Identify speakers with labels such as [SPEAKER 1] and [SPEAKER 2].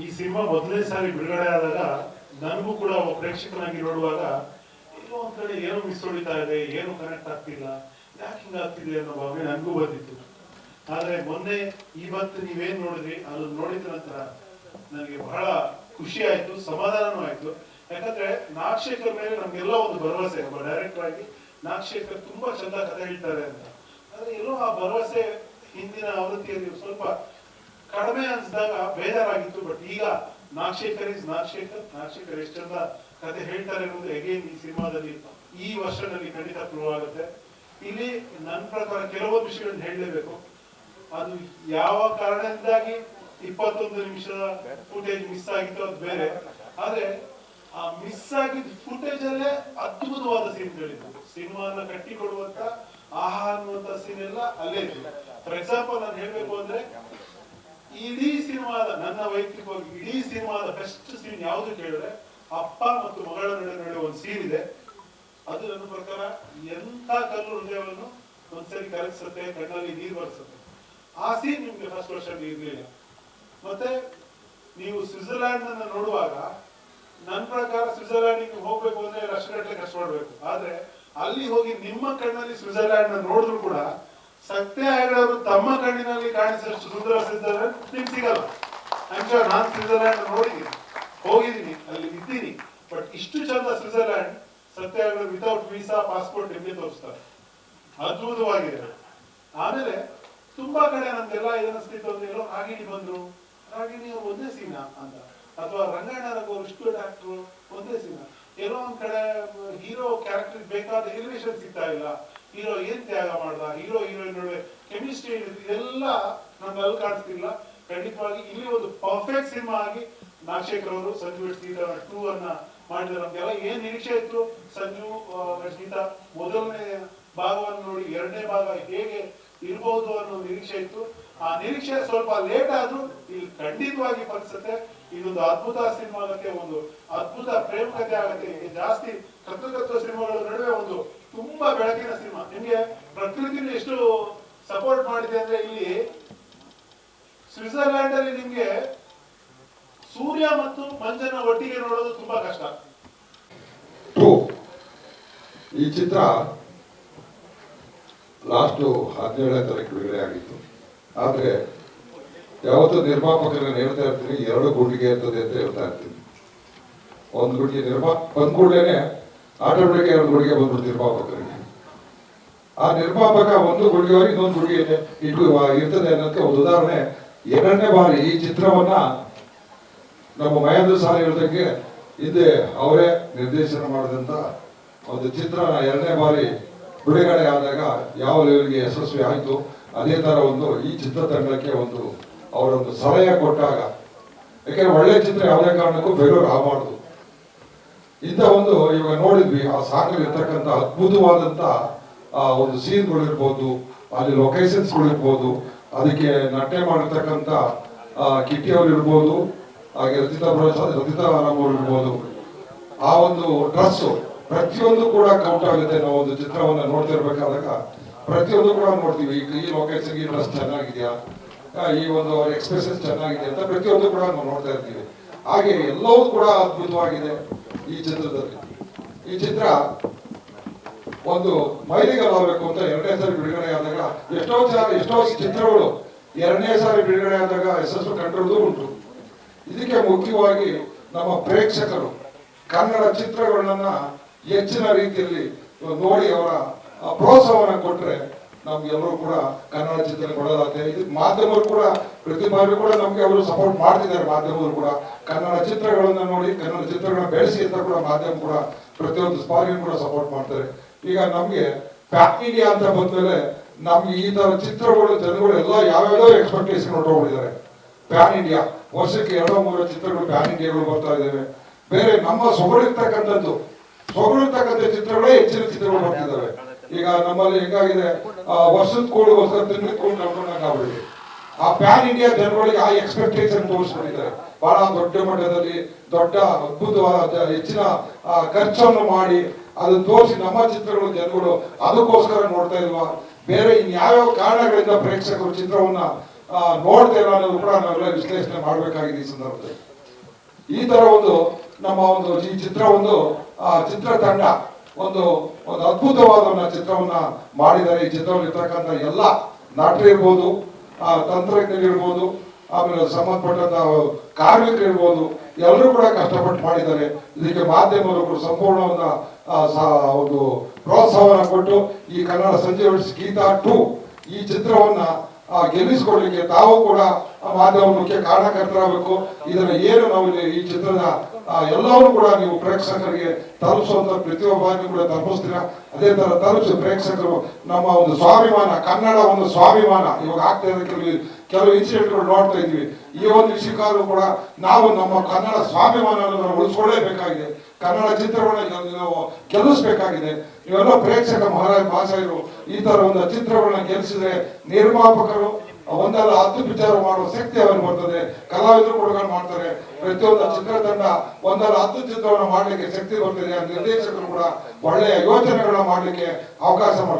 [SPEAKER 1] ಈ ಸಿನಿಮಾ ಮೊದಲನೇ ಸಾರಿ ಬಿಡುಗಡೆ ಆದಾಗ ನನಗೂ ಕೂಡ ಪ್ರೇಕ್ಷಕನಾಗಿ ನೋಡುವಾಗ ಎಲ್ಲೋ ಒಂದ್ ಕಡೆ ಏನೋ ಮಿಸ್ ಹೊಡಿತಾ ಇದೆ, ಏನು ಕನೆಕ್ಟ್ ಆಗ್ತಿಲ್ಲ, ಯಾಕೆ ಹಿಂಗಾಗ್ತಿದೆ ಅನ್ನೋ ಭಾವನೆ ನನಗೂ ಬಂದಿತ್ತು. ಆದ್ರೆ ಮೊನ್ನೆ ಇವತ್ತು ನೀವೇನ್ ನೋಡಿದ್ರಿ ಅದನ್ನ ನೋಡಿದ ನಂತರ ನನಗೆ ಬಹಳ ಖುಷಿ ಆಯ್ತು, ಸಮಾಧಾನನೂ ಆಯ್ತು. ಯಾಕಂದ್ರೆ ನಾಗಶೇಖರ್ ಮೇಲೆ ನಮ್ಗೆಲ್ಲ ಒಂದು ಭರವಸೆ, ಒಬ್ಬ ಡೈರೆಕ್ಟರ್ ಆಗಿ ನಾಗಶೇಖರ್ ತುಂಬಾ ಚಂದ ಕಥೆ ಹೇಳ್ತಾರೆ ಅಂತ. ಆದ್ರೆ ಎಲ್ಲೋ ಆ ಭರವಸೆ ಹಿಂದಿನ ಆವೃತ್ತಿಯಲ್ಲಿ ಸ್ವಲ್ಪ ಕಡಿಮೆ ಅನ್ಸಿದಾಗ ಬೇಜಾರಾಗಿತ್ತು. ಬಟ್ ಈಗ ನಾಗಶೇಖರ್ ಇಸ್ ನಾಗಶೇಖರ್ ಎಷ್ಟು ಚಂದ ಕತೆ ಹೇಳ್ತಾರೆ ಅನ್ನೋದು ಅಗೇನ್ ಈ ಸಿನಿಮಾದಲ್ಲಿ ಈ ವರ್ಷದಲ್ಲಿ ಖಂಡಿತ ಪ್ರೂವ್ ಆಗುತ್ತೆ. ಇಲ್ಲಿ ನನ್ನ ಪ್ರಕಾರ ಕೆಲವೊಂದು ವಿಷಯಗಳನ್ನ ಹೇಳಲೇಬೇಕು. ಅದು ಯಾವ ಕಾರಣದಿಂದಾಗಿ 21 ನಿಮಿಷದ ಫುಟೇಜ್ ಮಿಸ್ ಆಗಿತ್ತು ಅದು ಬೇರೆ. ಆದ್ರೆ ಆ ಮಿಸ್ ಆಗಿದ್ದ ಫುಟೇಜ್ ಅಲ್ಲೇ ಅದ್ಭುತವಾದ ಸೀನ್ಗಳಿತ್ತು. ಸಿನಿಮಾನ ಕಟ್ಟಿಕೊಡುವಂತ ಆಹಾ ಅನ್ನುವಂತ ಸೀನ್ ಎಲ್ಲ ಅಲ್ಲೇ ಇತ್ತು. ಫಾರ್ ಎಕ್ಸಾಂಪಲ್ ನಾನು ಹೇಳ್ಬೇಕು ಅಂದ್ರೆ ಇಡೀ ಸಿನಿಮಾದ, ನನ್ನ ವೈಯಕ್ತಿಕವಾಗಿ ಇಡೀ ಸಿನಿಮಾದ ಬೆಸ್ಟ್ ಸೀನ್ ಯಾವ್ದು ಕೇಳಿದ್ರೆ ಅಪ್ಪ ಮತ್ತು ಮಗಳ ನಡುವೆ ಒಂದು ಸೀನ್ ಇದೆ. ಅದು ನನ್ನ ಪ್ರಕಾರ ಎಂಥ ಕಲ್ಲು ಹೃದಯವನ್ನು ಒಂದ್ಸರಿ ಕರಗಿಸುತ್ತೆ, ಕಣ್ಣಲ್ಲಿ ನೀರು ಬರಿಸುತ್ತೆ. ಆ ಸೀನ್ ನಿಮ್ಗೆ ಫಸ್ಟ್ ವರ್ಷದಲ್ಲಿ ಇರ್ಲಿಲ್ಲ. ಮತ್ತೆ ನೀವು ಸ್ವಿಟ್ಜರ್ಲ್ಯಾಂಡ್ ಅನ್ನ ನೋಡುವಾಗ ನನ್ನ ಪ್ರಕಾರ ಸ್ವಿಟ್ಜರ್ಲ್ಯಾಂಡ್ ಹೋಗ್ಬೇಕು ಅಂದ್ರೆ ಲಕ್ಷಗಟ್ಟಲೆ ಕಷ್ಟಪಡ್ಬೇಕು. ಆದ್ರೆ ಅಲ್ಲಿ ಹೋಗಿ ನಿಮ್ಮ ಕಣ್ಣಲ್ಲಿ ಸ್ವಿಟ್ಜರ್ಲ್ಯಾಂಡ್ ನ ನೋಡಿದ್ರು ಕೂಡ ಸತ್ಯ ಹೆಗಡೆಯವರು ತಮ್ಮ ಕಣ್ಣಿನಲ್ಲಿ ಕಾಣಿಸಷ್ಟು ಸುಂದರ ಸ್ವಿಟ್ಜರ್ಲ್ಯಾಂಡ್ ನಿಮ್ಗೆ ಸಿಗಲ್ಲ. ನಾನು ಸ್ವಿಟ್ಜರ್ಲ್ಯಾಂಡ್ ನೋಡಿದ್ದೀನಿ, ಹೋಗಿದ್ದೀನಿ, ಅಲ್ಲಿ ಇದ್ದೀನಿ. ಬಟ್ ಇಷ್ಟು ಚಂದ ಸ್ವಿಟ್ಜರ್ಲ್ಯಾಂಡ್ ಸತ್ಯ ಹೆಗಡೆ ವಿತೌಟ್ ವೀಸಾ ಪಾಸ್ಪೋರ್ಟ್ ನಿಮ್ಗೆ ತೋರಿಸ್ತಾರೆ. ಅದ್ಭುತವಾಗಿದೆ. ಆಮೇಲೆ ತುಂಬಾ ಕಡೆ ನಮ್ಗೆಲ್ಲ ಏನನ್ನಿಸ್ತಿತ್ತು ಅಂದ್ರೆ ಎಲ್ಲೋ ರಾಗಿಣಿ ಬಂದ್ರು, ರಾಗಿಣಿ ಅವ್ರು ಒಂದೇ ಸೀನ ಅಂತ, ಅಥವಾ ರಂಗಣ್ಣರವರು ಇಷ್ಟು ಡಾಕ್ಟ್ರು ಒಂದೇ ಸೀನ. ಎಲ್ಲೋ ಒಂದ್ ಕಡೆ ಹೀರೋ ಕ್ಯಾರೆಕ್ಟರ್ ಬೇಕಾದ ಎಲಿವೇಶನ್ ಸಿಗ್ತಾ ಇಲ್ಲ. ಹೀರೋ ಏನ್ ತ್ಯಾಗ ಮಾಡ್ದ, ಹೀರೋ ಹೀರೋಯಿನ್ ನಡುವೆ ಕೆಮಿಸ್ಟ್ರಿ ಇದೆಲ್ಲ ನಮ್ಗೆ ಅಲ್ಲಿ ಕಾಣಿಸ್ತಿಲ್ಲ. ಖಂಡಿತವಾಗಿ ಇಲ್ಲಿ ಒಂದು ಪರ್ಫೆಕ್ಟ್ ಸಿನಿಮಾ ಆಗಿ ನಾಗಶೇಖರ್ ಅವರು ಸಂಜು ಗೀತಾ 2 ಅನ್ನ ಮಾಡಿದ್ರೆ ನಮ್ಗೆಲ್ಲ ಏನ್ ನಿರೀಕ್ಷೆ ಇತ್ತು. ಸಂಜು ಗೀತಾ ಮೊದಲನೇ ಭಾಗವನ್ನು ನೋಡಿ ಎರಡನೇ ಭಾಗ ಹೇಗೆ ಇರ್ಬೋದು ಅನ್ನೋ ನಿರೀಕ್ಷೆ ಇತ್ತು. ಆ ನಿರೀಕ್ಷೆ ಸ್ವಲ್ಪ ಲೇಟ್ ಆದ್ರೂ ಇಲ್ಲಿ ಖಂಡಿತವಾಗಿ ಫಲಿಸುತ್ತೆ. ಇದೊಂದು ಅದ್ಭುತ ಸಿನಿಮಾ ಆಗತ್ತೆ, ಒಂದು ಅದ್ಭುತ ಪ್ರೇಮ ಕಥೆ ಆಗತ್ತೆ. ಜಾಸ್ತಿ ಕರ್ತೃತ್ವ ಸಿನಿಮಾಗಳ ನಡುವೆ ಒಂದು ತುಂಬಾ ಬೆಳಕಿನ ಸಿನಿಮಾ. ನಿಮ್ಗೆ ಪ್ರಕೃತಿನ ಎಷ್ಟು ಸಪೋರ್ಟ್ ಮಾಡಿದೆ ಅಂದ್ರೆ ಇಲ್ಲಿ ಸ್ವಿಟ್ಜರ್ಲ್ಯಾಂಡ್ ಅಲ್ಲಿ ನಿಮ್ಗೆ ಸೂರ್ಯ ಮತ್ತು ಮಂಜನ ಒಟ್ಟಿಗೆ ನೋಡೋದು ತುಂಬಾ ಕಷ್ಟ.
[SPEAKER 2] ಈ ಚಿತ್ರ ಲಾಸ್ಟ್ 17ನೇ ತಾರೀಕು ಬಿಡುಗಡೆ ಆಗಿತ್ತು. ಆದ್ರೆ ಯಾವತ್ತೂ ನಿರ್ಮಾಪಕರನ್ನ ಹೇಳ್ತಾ ಇರ್ತೀನಿ, 2 ಗುಂಡಿಗೆ ಇರ್ತದೆ ಅಂತ ಹೇಳ್ತಾ ಇರ್ತೀನಿ. ಒಂದು ಗುಂಡಿಗೆ ಬಂದ್ ಕೂಡಲೇ ಆಟೋಮೆಟಿಕ್ 2 ಗುಂಡಿಗೆ ಬಂದ್ಬಿಡ್ತು ನಿರ್ಮಾಪಕರಿಗೆ. ಆ ನಿರ್ಮಾಪಕ ಒಂದು ಗುಂಡಿಗೆ ಇನ್ನೊಂದು ಗುಂಡಿಗೆ ಇರ್ತದೆ ಅನ್ನೋದಕ್ಕೆ ಒಂದು ಉದಾಹರಣೆ. 2ನೇ ಬಾರಿ ಈ ಚಿತ್ರವನ್ನ ನಮ್ಮ ಮಹೇಂದ್ರ ಸಾರ್ ಹೇಳಿದಂಗೆ ಹಿಂದೆ ಅವರೇ ನಿರ್ದೇಶನ ಮಾಡಿದಂತ ಒಂದು ಚಿತ್ರ 2ನೇ ಬಾರಿ ಬಿಡುಗಡೆ ಆದಾಗ ಯಾವ ಲೆವೆಲ್ಗೆ ಯಶಸ್ವಿ ಆಯಿತು, ಅದೇ ತರ ಒಂದು ಈ ಚಿತ್ರತಂಡಕ್ಕೆ ಒಂದು ಅವರೊಂದು ಸಲಹೆ ಕೊಟ್ಟಾಗ, ಯಾಕೆಂದ್ರೆ ಒಳ್ಳೆ ಚಿತ್ರ ಯಾವುದೇ ಕಾರಣಕ್ಕೂ ಫೇಲ್ಯೂರ್ ಆಗಬಾರ್ದು. ಇಂಥ ಒಂದು ಇವಾಗ ನೋಡಿದ್ವಿ, ಆ ಸಾಂಗಲ್ಲಿ ಇರ್ತಕ್ಕಂಥ ಅದ್ಭುತವಾದಂತ ಒಂದು ಸೀನ್ಗಳು ಇರ್ಬೋದು, ಅಲ್ಲಿ ಲೊಕೇಶನ್ಸ್ಗಳು ಇರ್ಬೋದು, ಅದಕ್ಕೆ ನಟನೆ ಮಾಡಿರ್ತಕ್ಕಂಥ ಕಿಟ್ಟಿ ಅವರು ಇರ್ಬೋದು, ಹಾಗೆ ರಚಿತಾ ರಾಮ್ ಅವರು ಇರ್ಬೋದು, ಆ ಒಂದು ಡ್ರೆಸ್ ಪ್ರತಿಯೊಂದು ಕೂಡ ಕೌಂಟ್ ಆಗುತ್ತೆ. ನಾವು ಒಂದು ಚಿತ್ರವನ್ನ ನೋಡ್ತಿರ್ಬೇಕಾದಾಗ ಪ್ರತಿಯೊಂದು ಕೂಡ ನೋಡ್ತೀವಿ, ಈ ಲೊಕೇಶನ್ ಈ ಡ್ರೆಸ್ ಚೆನ್ನಾಗಿದೆಯಾ, ಈ ಒಂದು ಎಕ್ಸ್ಪ್ರೆಷನ್ ಚೆನ್ನಾಗಿದೆ ಅಂತ ಪ್ರತಿಯೊಂದು ಕೂಡ ನಾವು ನೋಡ್ತಾ ಇರ್ತೀವಿ. ಹಾಗೆ ಎಲ್ಲವೂ ಕೂಡ ಅದ್ಭುತವಾಗಿದೆ ಈ ಚಿತ್ರದಲ್ಲಿ. ಈ ಚಿತ್ರ ಒಂದು ಮೈಲಿಗಲ್ಲಾಗಬೇಕು ಅಂತ 2ನೇ ಸಾರಿ ಬಿಡುಗಡೆ ಆದಾಗ ಎಷ್ಟೋ ಚಿತ್ರಗಳು 2ನೇ ಸಾರಿ ಬಿಡುಗಡೆ ಆದಾಗ ಯಶಸ್ಸು ಕಂಡಿರೋದು ಉಂಟು. ಇದಕ್ಕೆ ಮುಖ್ಯವಾಗಿ ನಮ್ಮ ಪ್ರೇಕ್ಷಕರು ಕನ್ನಡ ಚಿತ್ರಗಳನ್ನ ಹೆಚ್ಚಿನ ರೀತಿಯಲ್ಲಿ ನೋಡಿ ಅವರ ಪ್ರೋತ್ಸಾಹವನ್ನ ಕೊಟ್ರೆ ನಮ್ಗೆಲ್ಲರೂ ಕೂಡ ಕನ್ನಡ ಚಿತ್ರ ಕೊಡಲಾಗುತ್ತೆ. ಇದಕ್ಕೆ ಮಾಧ್ಯಮರು ಕೂಡ ಪ್ರತಿ ಬಾರಿ ಕೂಡ ನಮ್ಗೆ ಅವರು ಸಪೋರ್ಟ್ ಮಾಡ್ತಿದ್ದಾರೆ. ಮಾಧ್ಯಮರು ಕೂಡ ಕನ್ನಡ ಚಿತ್ರಗಳನ್ನ ನೋಡಿ ಕನ್ನಡ ಚಿತ್ರಗಳನ್ನ ಬೆಳೆಸಿ ಅಂತ ಕೂಡ ಮಾಧ್ಯಮ ಕೂಡ ಪ್ರತಿಯೊಂದು ಸ್ಪಾರ್ಗಿನ ಕೂಡ ಸಪೋರ್ಟ್ ಮಾಡ್ತಾರೆ. ಈಗ ನಮ್ಗೆ ಪ್ಯಾನ್ ಇಂಡಿಯಾ ಅಂತ ಬಂದ್ಮೇಲೆ ನಮ್ಗೆ ಈ ತರ ಚಿತ್ರಗಳು ಜನಗಳು ಎಲ್ಲ ಯಾವ್ಯಾವ ಎಕ್ಸ್ಪೆಕ್ಟೇಷನ್ ಹೊರಟೋಗ್ಬಿಟ್ಟಿದ್ದಾರೆ. ಪ್ಯಾನ್ ಇಂಡಿಯಾ ವರ್ಷಕ್ಕೆ 2-3 ಚಿತ್ರಗಳು ಪ್ಯಾನ್ ಇಂಡಿಯಾಗಳು ಬರ್ತಾ ಇದ್ದಾವೆ. ಬೇರೆ ನಮ್ಮ ಸೊಗಡಿರ್ತಕ್ಕಂಥ ಚಿತ್ರಗಳೇ ಹೆಚ್ಚಿನ ಚಿತ್ರಗಳು ಬರ್ತಿದ್ದಾವೆ. ಈಗ ನಮ್ಮಲ್ಲಿ ಹೆಂಗಾಗಿದೆ, ವರ್ಷದ ಕೂಡು ವರ್ಷ ತಿಂಗಳ ಕೂಡು ನಡ್ಕೊಂಡಾಗ್ಬಿಟ್ಟಿದೆ. ಆ ಪ್ಯಾನ್ ಇಂಡಿಯಾ ಜನಗಳಿಗೆ ಆ ಎಕ್ಸ್ಪೆಕ್ಟೇಷನ್ ತೋರಿಸ್ಬಿಟ್ಟಿದ್ದಾರೆ. ಬಹಳ ದೊಡ್ಡ ಮಟ್ಟದಲ್ಲಿ ದೊಡ್ಡ ಅದ್ಭುತವಾದ ಹೆಚ್ಚಿನ ಖರ್ಚನ್ನು ಮಾಡಿ ಅದನ್ನ ತೋರಿಸಿ ನಮ್ಮ ಚಿತ್ರಗಳು ಜನಗಳು ಅದಕ್ಕೋಸ್ಕರ ನೋಡ್ತಾ ಇಲ್ವಾ, ಬೇರೆ ಇನ್ಯಾವ್ಯಾವ ಕಾರಣಗಳಿಂದ ಪ್ರೇಕ್ಷಕರು ಚಿತ್ರವನ್ನ ನೋಡ್ತೇವೆ ಅನ್ನೋದು ಕೂಡ ನಾವೆಲ್ಲ ವಿಶ್ಲೇಷಣೆ ಮಾಡಬೇಕಾಗಿದೆ ಈ ಸಂದರ್ಭದಲ್ಲಿ. ಈ ತರ ಒಂದು ನಮ್ಮ ಒಂದು ಈ ಚಿತ್ರ ಒಂದು ಚಿತ್ರತಂಡ ಒಂದು ಅದ್ಭುತವಾದ ಚಿತ್ರವನ್ನ ಮಾಡಿದ್ದಾರೆ. ಈ ಚಿತ್ರದಲ್ಲಿ ಇರ್ತಕ್ಕಂಥ ಎಲ್ಲ ನಟರು ಇರ್ಬೋದು, ತಂತ್ರಜ್ಞರಿರ್ಬೋದು, ಆಮೇಲೆ ಸಂಬಂಧಪಟ್ಟಂತ ಕಾರ್ಮಿಕರು ಇರ್ಬೋದು, ಎಲ್ಲರೂ ಕೂಡ ಕಷ್ಟಪಟ್ಟು ಮಾಡಿದ್ದಾರೆ. ಇದಕ್ಕೆ ಮಾಧ್ಯಮದವರು ಕೂಡ ಸಂಪೂರ್ಣವಾದ ಒಂದು ಪ್ರೋತ್ಸಾಹವನ್ನು ಕೊಟ್ಟು ಈ ಕನ್ನಡ ಸಂಜೆ ಗೀತಾ 2 ಈ ಚಿತ್ರವನ್ನ ಗೆಲ್ಲಿಸಿಕೊಳ್ಳಲಿಕ್ಕೆ ತಾವು ಕೂಡ ಮಾಧ್ಯಮ ಮುಖ್ಯ ಕಾರಣಕರ್ತರಾಗಬೇಕು. ಇದನ್ನ ಏನು ನಾವು ಈ ಚಿತ್ರದ ಎಲ್ಲವೂ ಕೂಡ ನೀವು ಪ್ರೇಕ್ಷಕರಿಗೆ ತಲುಪಿಸುವಂತ ಪ್ರತಿಯೊಬ್ಬರಿಗೂ ಕೂಡ ತಲುಪಿಸ್ತೀರಾ. ಅದೇ ತರ ತಲುಪಿಸಿ ಪ್ರೇಕ್ಷಕರು ನಮ್ಮ ಒಂದು ಸ್ವಾಭಿಮಾನ, ಕನ್ನಡ ಒಂದು ಸ್ವಾಭಿಮಾನ ಇವಾಗ ಆಗ್ತಾ ಇದೆ. ಕೆಲವು ಇನ್ಸಿಡೆಂಟ್ಗಳು ನೋಡ್ತಾ ಇದ್ವಿ. ಈ ಒಂದು ವಿಷಯಕ್ಕಾದ್ರೂ ಕೂಡ ನಾವು ನಮ್ಮ ಕನ್ನಡ ಸ್ವಾಭಿಮಾನ ಉಳಿಸ್ಕೊಳ್ಳೇಬೇಕಾಗಿದೆ. ಕನ್ನಡ ಚಿತ್ರಗಳನ್ನ ನಾವು ಗೆಲ್ಲಿಸಬೇಕಾಗಿದೆ. ಇವೆಲ್ಲ ಪ್ರೇಕ್ಷಕ ಮಹಾಶಯರು ಈ ತರ ಒಂದು ಚಿತ್ರಗಳನ್ನ ಗೆಲ್ಲಿಸಿದ್ರೆ ನಿರ್ಮಾಪಕರು ಒಂದಲ್ಲ 10 ಪಿಕ್ಚರ್ ಮಾಡುವ ಶಕ್ತಿ ಅವರಿಗೆ ಬರ್ತದೆ. ಕಲಾವಿದರು ಕೂಡ ಮಾಡ್ತಾರೆ. ಪ್ರತಿಯೊಂದು ಚಿತ್ರತಂಡ ಒಂದಲ್ಲ 10 ಚಿತ್ರವನ್ನು ಮಾಡ್ಲಿಕ್ಕೆ ಶಕ್ತಿ ಬರ್ತದೆ. ನಿರ್ದೇಶಕರು ಕೂಡ ಒಳ್ಳೆಯ ಯೋಜನೆಗಳನ್ನ ಮಾಡ್ಲಿಕ್ಕೆ ಅವಕಾಶ ಮಾಡ್ತಾರೆ.